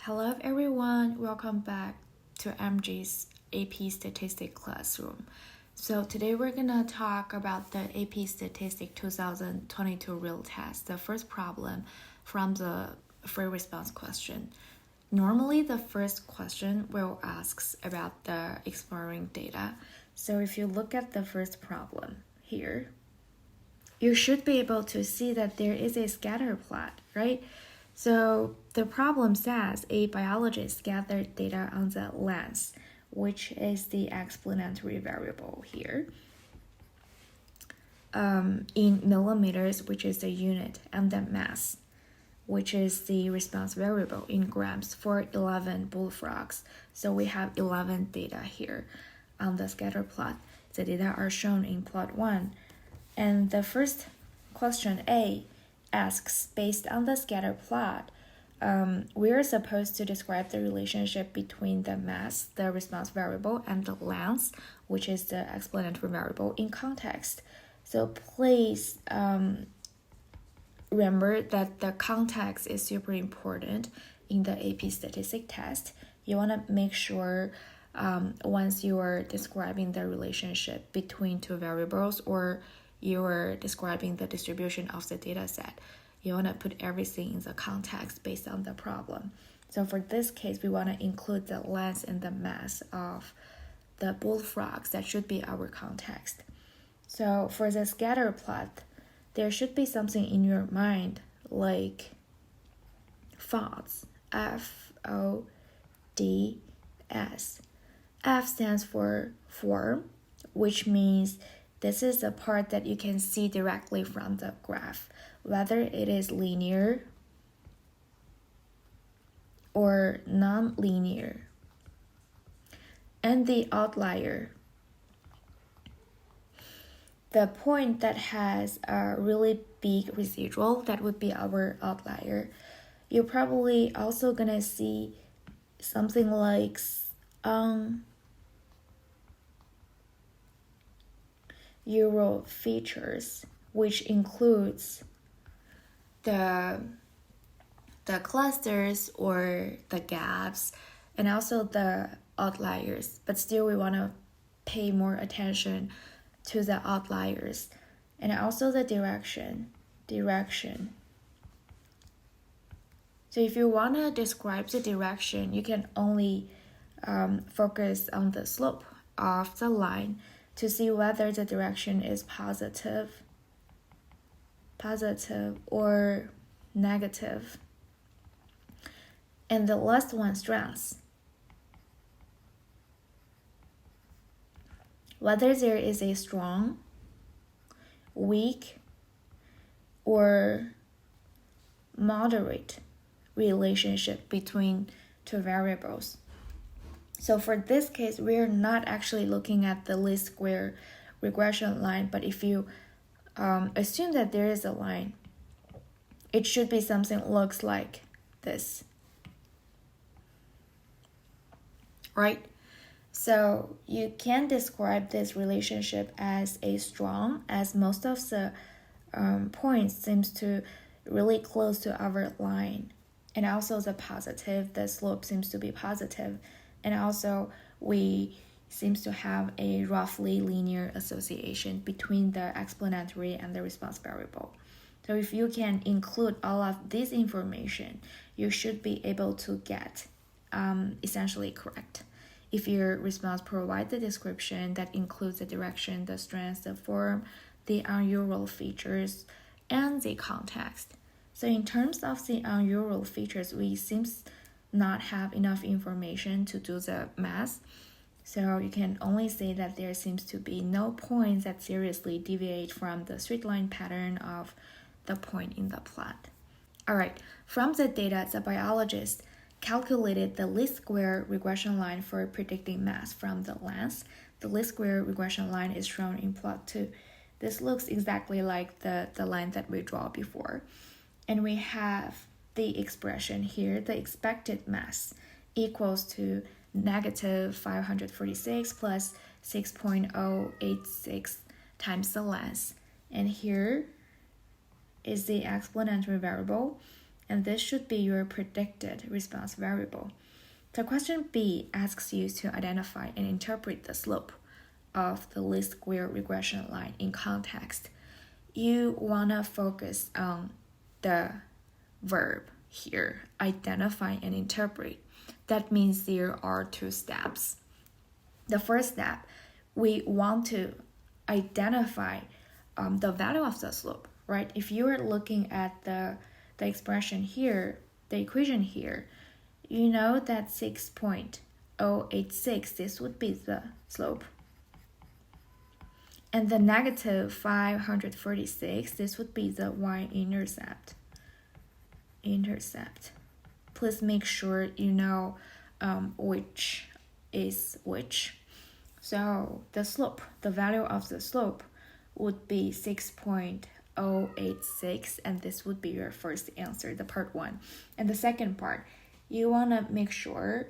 Hello everyone, welcome back to MG's AP Statistic classroom. So today we're gonna talk about the AP Statistic 2022 real test, the first problem from the free response question. Normally the first question will ask about the exploring data. So if you look at the first problem here, you should be able to see that there is a scatter plot, right? So the problem says a biologist gathered data on the length, which is the explanatory variable here, in millimeters, which is the unit, and the mass, which is the response variable in grams for 11 bullfrogs. So we have 11 data here on the scatter plot. The data are shown in plot 1. And the first question A asks, based on the scatter plot, we are supposed to describe the relationship between the mass, the response variable, and the length, which is the explanatory variable, in context. So please remember that the context is super important in the AP statistic test. You want to make sure once you are describing the relationship between two variables or you are describing the distribution of the data set, you want to put everything in the context based on the problem. So for this case, we want to include the length and the mass of the bullfrogs. That should be our context. So for the scatter plot, there should be something in your mind like FODS, F-O-D-S. F stands for form, which means this is the part that you can see directly from the graph, whether it is linear or non-linear. And the outlier, the point that has a really big residual, that would be our outlier. You're probably also gonna see something like Euro features, which includes the clusters or the gaps and also the outliers, but still we want to pay more attention to the outliers and also the direction. So if you want to describe the direction, you can only focus on the slope of the line to see whether the direction is positive or negative. And the last one, strength. Whether there is a strong, weak, or moderate relationship between two variables. So for this case, we're not actually looking at the least square regression line, but if you assume that there is a line, it should be something that looks like this, right? So you can describe this relationship as a strong, as most of the points seems to really close to our line, and also the positive, the slope seems to be positive. And also, we seems to have a roughly linear association between the explanatory and the response variable. So if you can include all of this information, you should be able to get essentially correct. If your response provides the description that includes the direction, the strength, the form, the unusual features, and the context. So in terms of the unusual features, we seems not have enough information to do the math. So you can only say that there seems to be no points that seriously deviate from the straight line pattern of the point in the plot. Alright, from the data, the biologist calculated the least square regression line for predicting mass from the length. The least square regression line is shown in plot 2. This looks exactly like the line that we draw before. And we have the expression here, the expected mass equals to negative 546 plus 6.086 times the length. And here is the explanatory variable. and this should be your predicted response variable. The question B asks you to identify and interpret the slope of the least square regression line in context. You want to focus on the verb here, identify and interpret. That means there are two steps. The first step, we want to identify the value of the slope, right? If you are looking at the expression here, the equation here, you know that 6.086, this would be the slope. And the negative 546, this would be the y-intercept. Please make sure you know which is which. So the slope, the value of the slope would be 6.086, and this would be your first answer, the part 1. And the second part, you want to make sure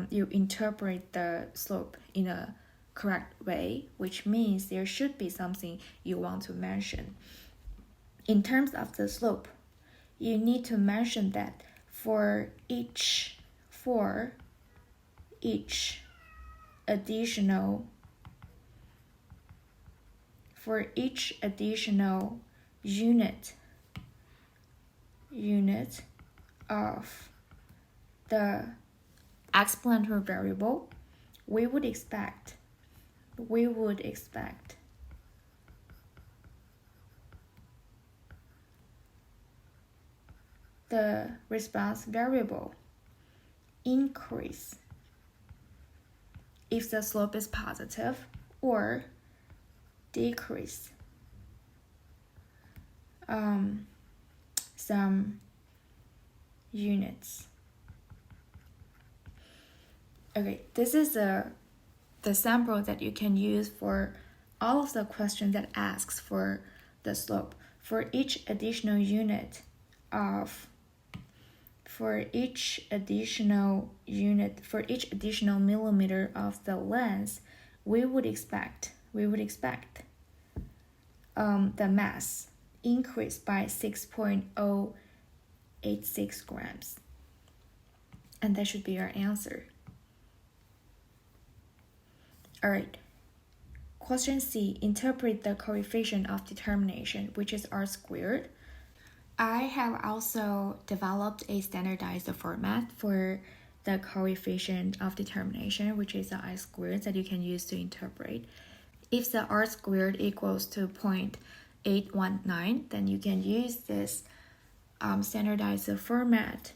you interpret the slope in a correct way, which means there should be something you want to mention. In terms of the slope, you need to mention that for each additional unit of the explanatory variable, we would expect the response variable increase if the slope is positive, or decrease some units. Okay, this is the sample that you can use for all of the questions that asks for the slope. For each additional millimeter of the length, we would expect the mass increase by 6.086 grams. And that should be your answer. Alright. Question C, interpret the coefficient of determination, which is r squared. I have also developed a standardized format for the coefficient of determination, which is the I squared that you can use to interpret. If the r squared equals to 0.819, then you can use this standardized format.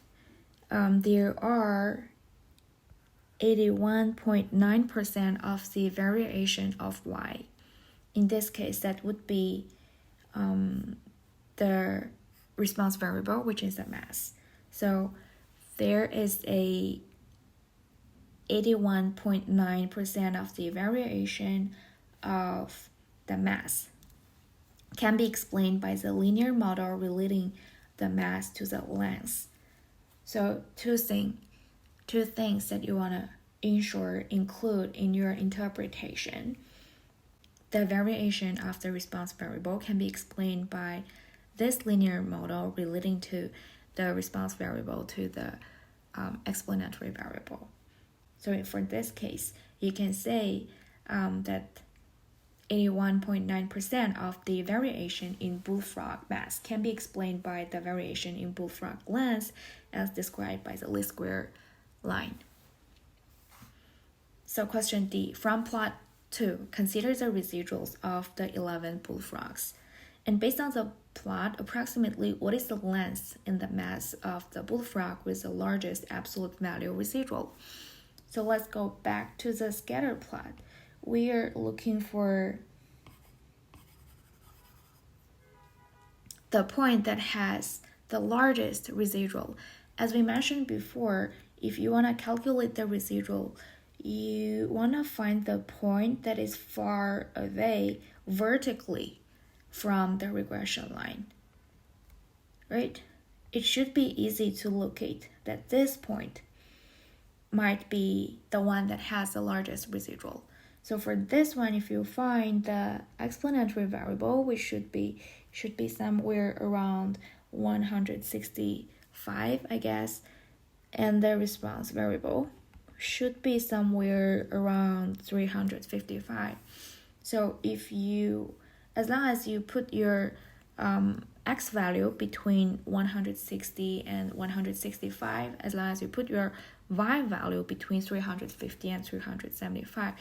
There are 81.9% of the variation of y. In this case, that would be the response variable, which is the mass. So there is a 81.9% of the variation of the mass can be explained by the linear model relating the mass to the length. So two things that you want to include in your interpretation. The variation of the response variable can be explained by this linear model relating to the response variable to the explanatory variable. So for this case, you can say that 81.9% of the variation in bullfrog mass can be explained by the variation in bullfrog length as described by the least square line. So question D, from plot 2, consider the residuals of the 11 bullfrogs. And based on the plot, approximately what is the length and the mass of the bullfrog with the largest absolute value residual? So let's go back to the scatter plot. We are looking for the point that has the largest residual. As we mentioned before, if you want to calculate the residual, you want to find the point that is far away vertically from the regression line, right? It should be easy to locate that this point might be the one that has the largest residual. So for this one, if you find the explanatory variable, which should be somewhere around 160 5, I guess, and the response variable should be somewhere around 355. So as long as you put your x value between 160 and 165, as long as you put your y value between 350 and 375,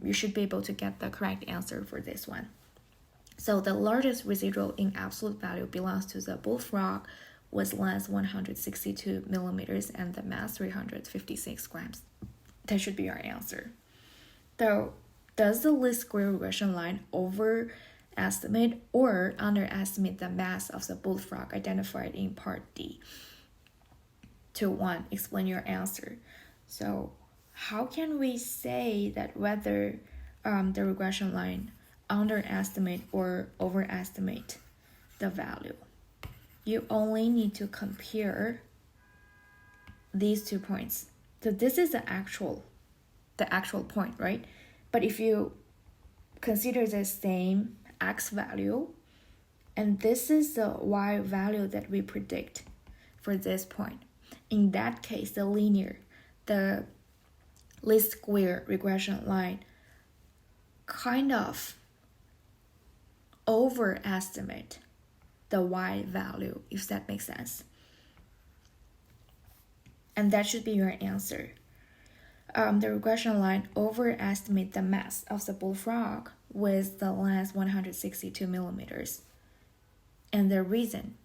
you should be able to get the correct answer for this one. So the largest residual in absolute value belongs to the bullfrog with length 162 millimeters and the mass 356 grams. That should be our answer. So, does the least square regression line overestimate or underestimate the mass of the bullfrog identified in part D? 2-1, explain your answer. So, how can we say that whether the regression line underestimate or overestimate the value? You only need to compare these 2 points. So this is the actual point, right? But if you consider the same x value, and this is the y value that we predict for this point, in that case, the least square regression line kind of overestimate the y value, if that makes sense. And that should be your answer. The regression line overestimate the mass of the bullfrog with the length 162 millimeters. And the reason,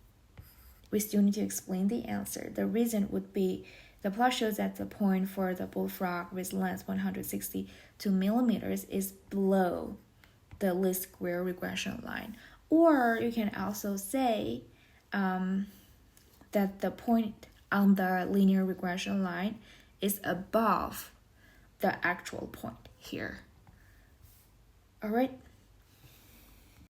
we still need to explain the answer. The reason would be the plot shows that the point for the bullfrog with length 162 millimeters is below the least square regression line. Or you can also say that the point on the linear regression line is above the actual point here. All right,